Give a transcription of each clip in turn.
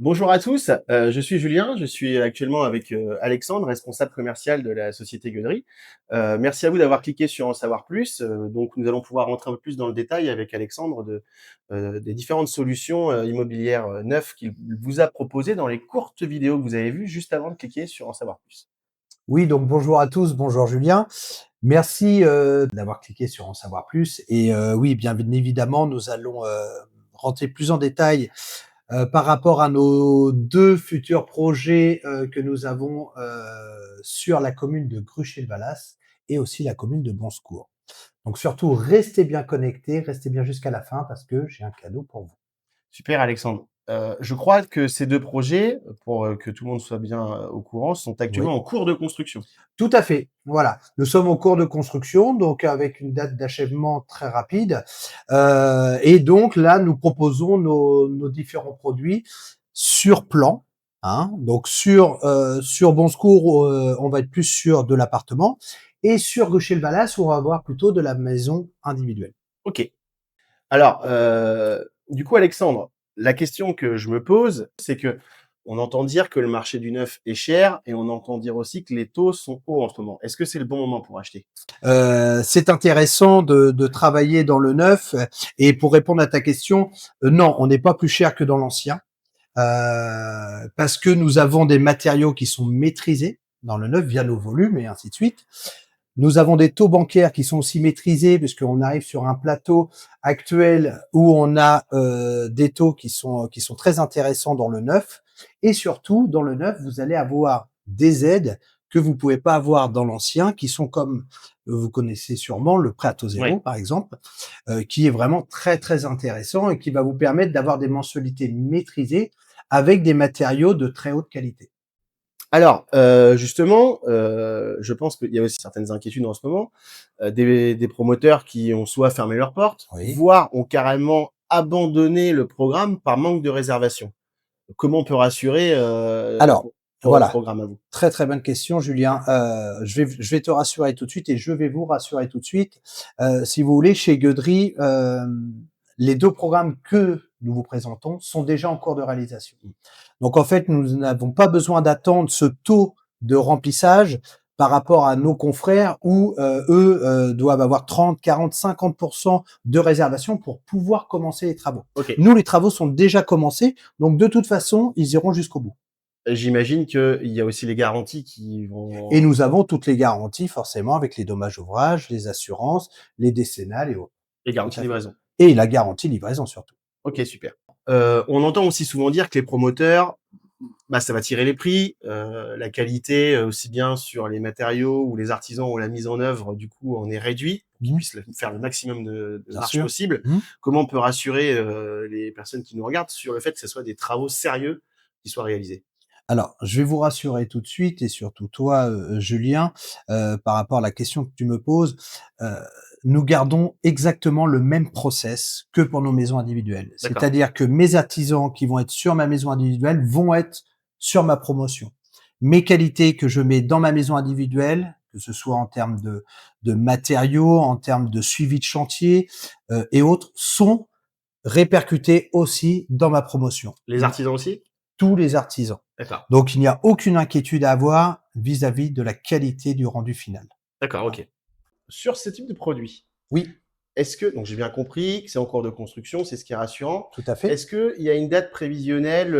Bonjour à tous, je suis Julien, je suis actuellement avec, Alexandre, responsable commercial de la société Gueudery. Merci à vous d'avoir cliqué sur en savoir plus, donc nous allons pouvoir rentrer un peu plus dans le détail avec Alexandre des différentes solutions, immobilières, neuves qu'il vous a proposées dans les courtes vidéos que vous avez vues juste avant de cliquer sur en savoir plus. Oui, donc bonjour à tous, bonjour Julien. Merci d'avoir cliqué sur en savoir plus. Et oui, bien évidemment, nous allons rentrer plus en détail par rapport à nos deux futurs projets que nous avons sur la commune de Gruchet-le-Valas et aussi la commune de Bonsecours. Donc surtout, restez bien connectés, restez bien jusqu'à la fin parce que j'ai un cadeau pour vous. Super Alexandre. Je crois que ces 2 projets, pour, que tout le monde soit bien, au courant, sont Oui. actuellement en cours de construction. Tout à fait. Voilà. Nous sommes en cours de construction, donc avec une date d'achèvement très rapide. Et donc là, nous proposons nos différents produits sur plan. Hein. Donc sur Bonsecours, on va être plus sur de l'appartement. Et sur Gaucher-le-Valas, on va avoir plutôt de la maison individuelle. OK. Alors, du coup, Alexandre, la question que je me pose, c'est que on entend dire que le marché du neuf est cher et on entend dire aussi que les taux sont hauts en ce moment. Est-ce que c'est le bon moment pour acheter? C'est intéressant de travailler dans le neuf. Et pour répondre à ta question, non, on n'est pas plus cher que dans l'ancien. Parce que nous avons des matériaux qui sont maîtrisés dans le neuf via nos volumes et ainsi de suite. Nous avons des taux bancaires qui sont aussi maîtrisés puisqu'on arrive sur un plateau actuel où on a des taux qui sont très intéressants dans le neuf. Et surtout, dans le neuf, vous allez avoir des aides que vous pouvez pas avoir dans l'ancien, qui sont comme vous connaissez sûrement le prêt à taux zéro, Oui. par exemple, qui est vraiment très très intéressant et qui va vous permettre d'avoir des mensualités maîtrisées avec des matériaux de très haute qualité. Alors, justement, je pense qu'il y a aussi certaines inquiétudes en ce moment, des promoteurs qui ont soit fermé leurs portes, Oui. voire ont carrément abandonné le programme par manque de réservation. Comment on peut rassurer, Alors, pour votre voilà. programme à vous? Très très bonne question, Julien. Je vais te rassurer tout de suite et je vais vous rassurer tout de suite. Si vous voulez, chez Gueudery, les deux programmes que nous vous présentons sont déjà en cours de réalisation. Donc en fait, nous n'avons pas besoin d'attendre ce taux de remplissage par rapport à nos confrères où eux doivent avoir 30, 40, 50% de réservation pour pouvoir commencer les travaux. OK. Nous, les travaux sont déjà commencés, donc de toute façon, ils iront jusqu'au bout. J'imagine qu'il y a aussi les garanties qui Et vont nous avons toutes les garanties forcément avec les dommages ouvrages, les assurances, les décennales et autres. les Tout garanties de à fait. livraison. Et la garantie livraison surtout. OK, super. On entend aussi souvent dire que les promoteurs, bah, ça va tirer les prix, la qualité, aussi bien sur les matériaux ou les artisans ou la mise en œuvre, du coup, en est réduit pour qu'ils Mmh. puissent faire le maximum de Bien marge sûr. possible. Mmh. Comment on peut rassurer, les personnes qui nous regardent sur le fait que ce soit des travaux sérieux qui soient réalisés? Alors, je vais vous rassurer tout de suite et surtout toi, Julien, par rapport à la question que tu me poses. Heu, Nous gardons exactement le même process que pour nos maisons individuelles. D'accord. C'est-à-dire que mes artisans qui vont être sur ma maison individuelle vont être sur ma promotion. Mes qualités que je mets dans ma maison individuelle, que ce soit en termes de matériaux, en termes de suivi de chantier, et autres, sont répercutées aussi dans ma promotion. Les artisans aussi? Tous les artisans. D'accord. Donc il n'y a aucune inquiétude à avoir vis-à-vis de la qualité du rendu final. D'accord, Voilà. OK. Sur ce type de produit, Oui, est-ce que donc j'ai bien compris que c'est en cours de construction, c'est ce qui est rassurant. tout à fait. Est-ce qu'il y a une date prévisionnelle,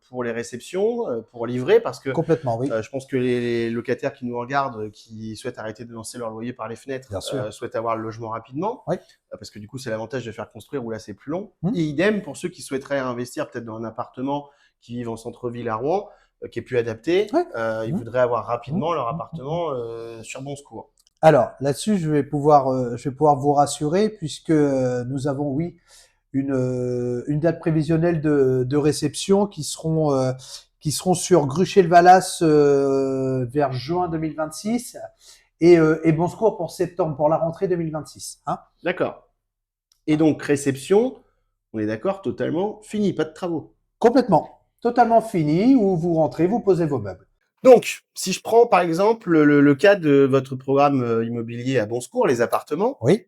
pour les réceptions, pour livrer? Parce que, Complètement, oui, je pense que les locataires qui nous regardent, qui souhaitent arrêter de lancer leur loyer par les fenêtres, bien sûr. souhaitent avoir le logement rapidement, Oui. parce que du coup, c'est l'avantage de faire construire où là, c'est plus long. Mmh. Et idem pour ceux qui souhaiteraient investir peut-être dans un appartement qui vivent en centre-ville à Rouen, qui est plus adapté. Ouais. Ils Mmh. voudraient avoir Mmh. rapidement leur Mmh. Mmh. appartement, sur bon secours. Alors là-dessus, je vais pouvoir vous rassurer puisque nous avons, oui, une date prévisionnelle de réception qui seront sur Gruchet-le-Valas vers juin 2026 et Bon Secours pour septembre, pour la rentrée 2026. Hein. D'accord. Et donc réception, on est d'accord, totalement fini, pas de travaux. Complètement. Totalement fini, où vous rentrez, vous posez vos meubles. Donc, si je prends par exemple le cas de votre programme immobilier à Bon Secours, les appartements, Oui,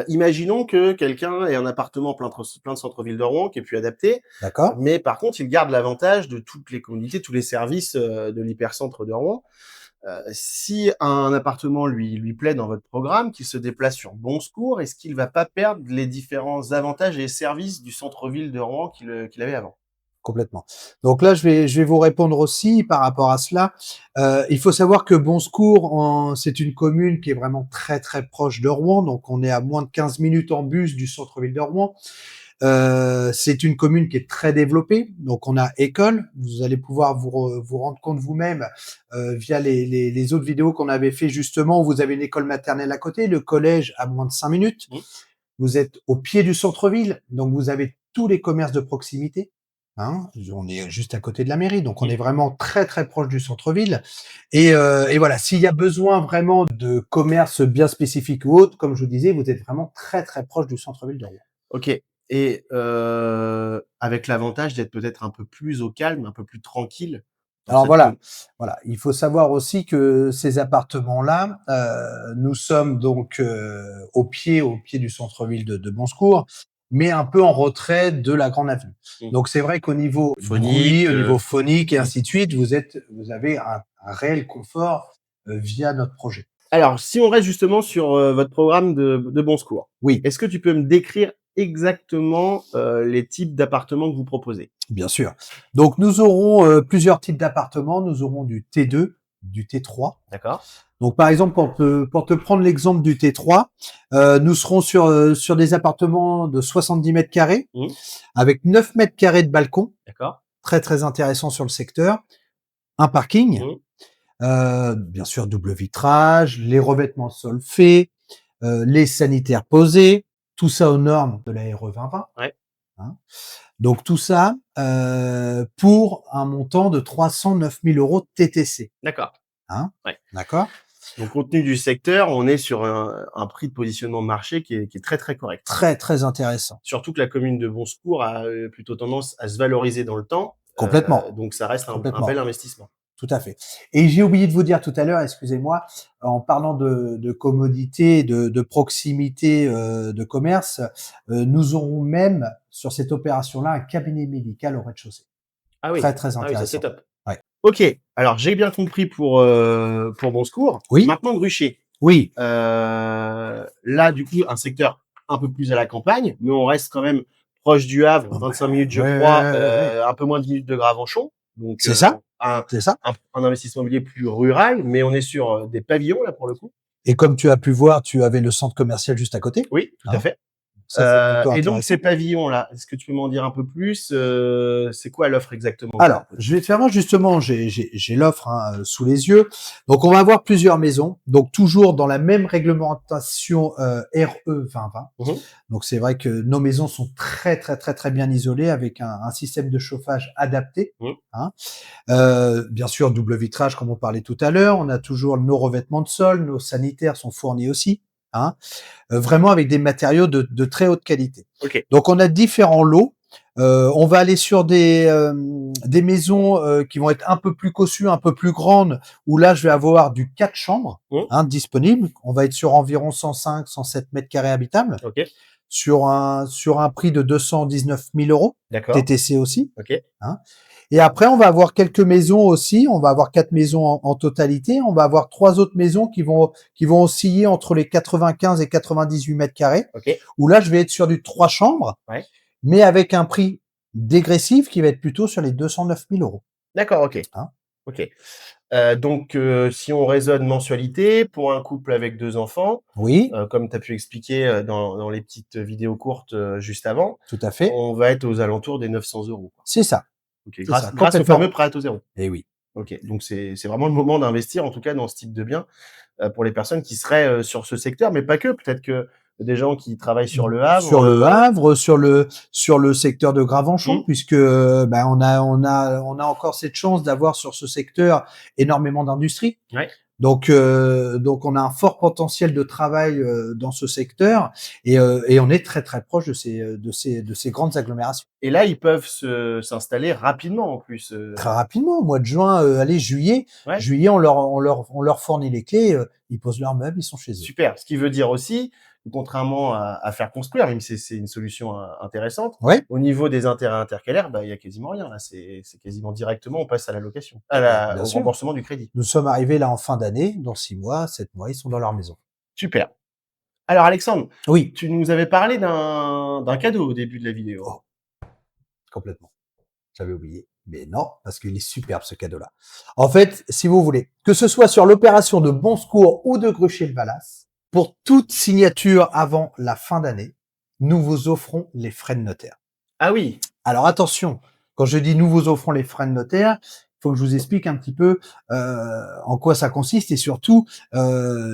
Imaginons que quelqu'un ait un appartement plein de centre-ville de Rouen qui est plus adapté, D'accord? mais par contre, il garde l'avantage de toutes les commodités, tous les services, de l'hypercentre de Rouen. Si un appartement lui plaît dans votre programme, qu'il se déplace sur Bon Secours, est-ce qu'il va pas perdre les différents avantages et services du centre-ville de Rouen qu'il avait avant? Complètement. Donc là, je vais vous répondre aussi par rapport à cela. Il faut savoir que Bon Secours, c'est une commune qui est vraiment très, très proche de Rouen, donc on est à moins de 15 minutes en bus du centre-ville de Rouen. C'est une commune qui est très développée, donc on a école. Vous allez pouvoir vous rendre compte vous-même via les autres vidéos qu'on avait fait justement, où vous avez une école maternelle à côté, le collège à moins de 5 minutes. Mmh. Vous êtes au pied du centre-ville, donc vous avez tous les commerces de proximité. Hein, on est juste à côté de la mairie, donc on Mmh. est vraiment très très proche du centre-ville. Et voilà, s'il y a besoin vraiment de commerce bien spécifique ou autre, comme je vous disais, vous êtes vraiment très très proche du centre-ville de Rouen. OK, et avec l'avantage d'être peut-être un peu plus au calme, un peu plus tranquille dans Alors cette voilà, zone? voilà, il faut savoir aussi que ces appartements-là, nous sommes donc au pied du centre-ville de Bon Secours, mais un peu en retrait de la grande avenue. Mmh. Donc c'est vrai qu'au niveau Phonique, bruit, au niveau phonique et mmh. ainsi de suite, vous avez un réel confort via notre projet. Alors, si on reste justement sur, votre programme de Bon Secours, Oui, est-ce que tu peux me décrire exactement, les types d'appartements que vous proposez? bien sûr. Donc nous aurons plusieurs types d'appartements. Nous aurons du T2, du T3. D'accord. Donc, par exemple, pour te prendre l'exemple du T3, nous serons sur des appartements de 70 mètres carrés, Mmh. avec 9 mètres carrés de balcon, D'accord. très très intéressant sur le secteur, un parking, Mmh. bien sûr double vitrage, les revêtements de sol faits, les sanitaires posés, tout ça aux normes de la RE 2020. Ouais. Hein. Donc tout ça pour un montant de 309 000 € TTC. D'accord. Hein, Ouais. d'accord? Donc compte tenu du secteur, on est sur un prix de positionnement de marché qui est très, très correct. Très très intéressant. Surtout que la commune de Bon Secours a, plutôt tendance à se valoriser dans le temps, Complètement, donc ça reste un complètement. bel investissement. Tout à fait. Et j'ai oublié de vous dire tout à l'heure, excusez-moi, en parlant de commodité, de proximité, de commerce, nous aurons même sur cette opération-là un cabinet médical au rez-de-chaussée. Ah oui. Très, très Ah oui, ça c'est intéressant. top. Ouais. OK, alors j'ai bien compris pour Bon Secours. Oui, Maintenant Gruchet. oui, Là, du coup, un secteur un peu plus à la campagne, mais on reste quand même proche du Havre, oh bah, 25 minutes, je ouais, crois, ouais, ouais, ouais. un peu moins de 10 minutes de Gravenchon. Donc, C'est ça, un c'est ça. un investissement immobilier plus rural, mais on est sur, des pavillons, là, pour le coup. Et comme tu as pu voir, tu avais le centre commercial juste à côté, Oui, tout à hein. fait. Ça, c'est plutôt Et donc ces intéressant. pavillons-là, est-ce que tu peux m'en dire un peu plus? C'est quoi l'offre exactement que vous Alors, proposez? je vais te faire voir justement, j'ai l'offre hein, sous les yeux. Donc, on va avoir plusieurs maisons, donc toujours dans la même réglementation RE 2020. Mmh. Donc, c'est vrai que nos maisons sont très très très très bien isolées avec un système de chauffage adapté. Mmh. Hein. Bien sûr, double vitrage comme on parlait tout à l'heure. On a toujours nos revêtements de sol, nos sanitaires sont fournis aussi. Hein. Vraiment avec des matériaux de très haute qualité. OK. Donc, on a différents lots. On va aller sur des maisons qui vont être un peu plus cossues, un peu plus grandes, où là, je vais avoir du 4 chambres Mmh. hein, disponible. On va être sur environ 105, 107 mètres carrés habitables, OK. sur un prix de 219 000 € D'accord. TTC aussi. OK. Hein. Et après, on va avoir quelques maisons aussi. On va avoir 4 maisons en totalité. On va avoir 3 autres maisons qui vont osciller entre les 95 et 98 mètres carrés, OK. où là, je vais être sur du 3 chambres, Ouais. mais avec un prix dégressif qui va être plutôt sur les 209 000 €. D'accord, OK. Hein. OK. Donc, si on raisonne mensualité, pour un couple avec 2 enfants, Oui, comme tu as pu expliquer, dans les petites vidéos courtes, juste avant, tout à fait. on va être aux alentours des 900 €, quoi. C'est ça, OK, c'est ça, grâce au complètement. fameux prêt à taux zéro. Et oui. OK, donc c'est vraiment le moment d'investir, en tout cas dans ce type de bien, pour les personnes qui seraient, sur ce secteur, mais pas que. Peut-être que des gens qui travaillent sur le Sur Havre, le Havre, sur le secteur de Gravenchon, mmh, puisque bah, on a encore cette chance d'avoir sur ce secteur énormément d'industries. ouais. Donc on a un fort potentiel de travail dans ce secteur et on est très très proche de ces grandes agglomérations. Et là, ils peuvent s'installer rapidement en plus, Très rapidement, au mois de juin, allez juillet, ouais, juillet on leur fournit les clés, ils posent leurs meubles, ils sont chez eux. super. Ce qui veut dire aussi contrairement à faire construire, même si c'est une solution intéressante, Oui. au niveau des intérêts intercalaires, bah, il y a quasiment rien là. C'est quasiment directement, on passe à la location, Bien au sûr. remboursement du crédit. Nous sommes arrivés là en fin d'année, dans 6 mois, 7 mois, ils sont dans leur maison. Super. Alors Alexandre, Oui. tu nous avais parlé d'un cadeau au début de la vidéo. Oh, complètement. J'avais oublié. Mais non, parce qu'il est superbe ce cadeau-là. En fait, si vous voulez, que ce soit sur l'opération de Bon Secours ou de Gruchet-Valas, pour toute signature avant la fin d'année, nous vous offrons les frais de notaire. Ah oui. Alors attention, quand je dis nous vous offrons les frais de notaire, il faut que je vous explique un petit peu en quoi ça consiste et surtout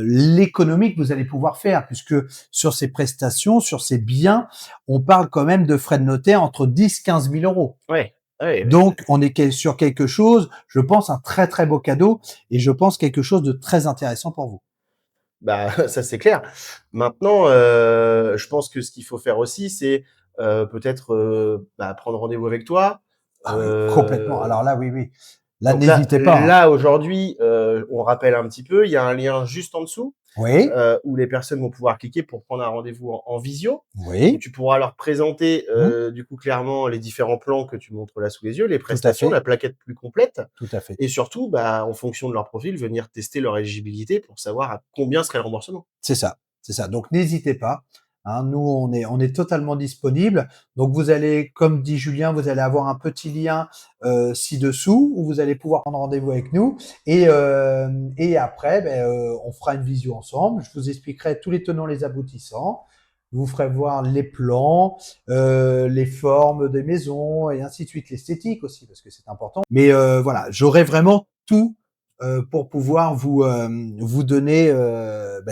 l'économie que vous allez pouvoir faire, puisque sur ces prestations, sur ces biens, on parle quand même de frais de notaire entre 10 15 000 euros. Ouais. Ouais. Donc, on est sur quelque chose, je pense, un très très beau cadeau et je pense quelque chose de très intéressant pour vous. Bah, ça c'est clair. Maintenant, je pense que ce qu'il faut faire aussi, c'est peut-être bah, prendre rendez-vous avec toi. Ah oui, complètement. Alors là, oui, oui. Là, Donc là, n'hésitez pas. là aujourd'hui, on rappelle un petit peu, il y a un lien juste en dessous Oui, où les personnes vont pouvoir cliquer pour prendre un rendez-vous en visio, où oui, tu pourras leur présenter mmh, du coup clairement les différents plans que tu montres là sous les yeux, les tout à prestations, fait, la plaquette plus complète, tout à fait. et surtout, bah, en fonction de leur profil, venir tester leur éligibilité pour savoir à combien serait le remboursement. C'est ça, c'est ça. Donc n'hésitez pas. Hein, nous, on est totalement disponible. Donc vous allez, comme dit Julien, vous allez avoir un petit lien ci-dessous où vous allez pouvoir prendre rendez-vous avec nous. Et après, on fera une visio ensemble. Je vous expliquerai tous les tenants, les aboutissants. Je vous ferai voir les plans, les formes des maisons et ainsi de suite, l'esthétique aussi parce que c'est important. Mais voilà, j'aurai vraiment tout pour pouvoir vous donner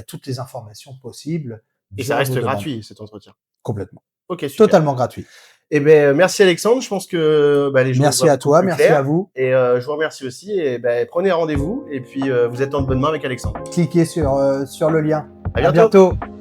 toutes les informations possibles Et ça via vos reste demandes. gratuit cet entretien. Complètement. Ok, super. Totalement gratuit. Eh ben, merci Alexandre. Je pense que bah, les choses Merci voient à beaucoup toi, plus merci à clair. vous. Et je vous remercie aussi. Et ben, prenez rendez-vous. Et puis, vous êtes en de bonnes mains avec Alexandre. Cliquez sur le lien. À À bientôt. bientôt.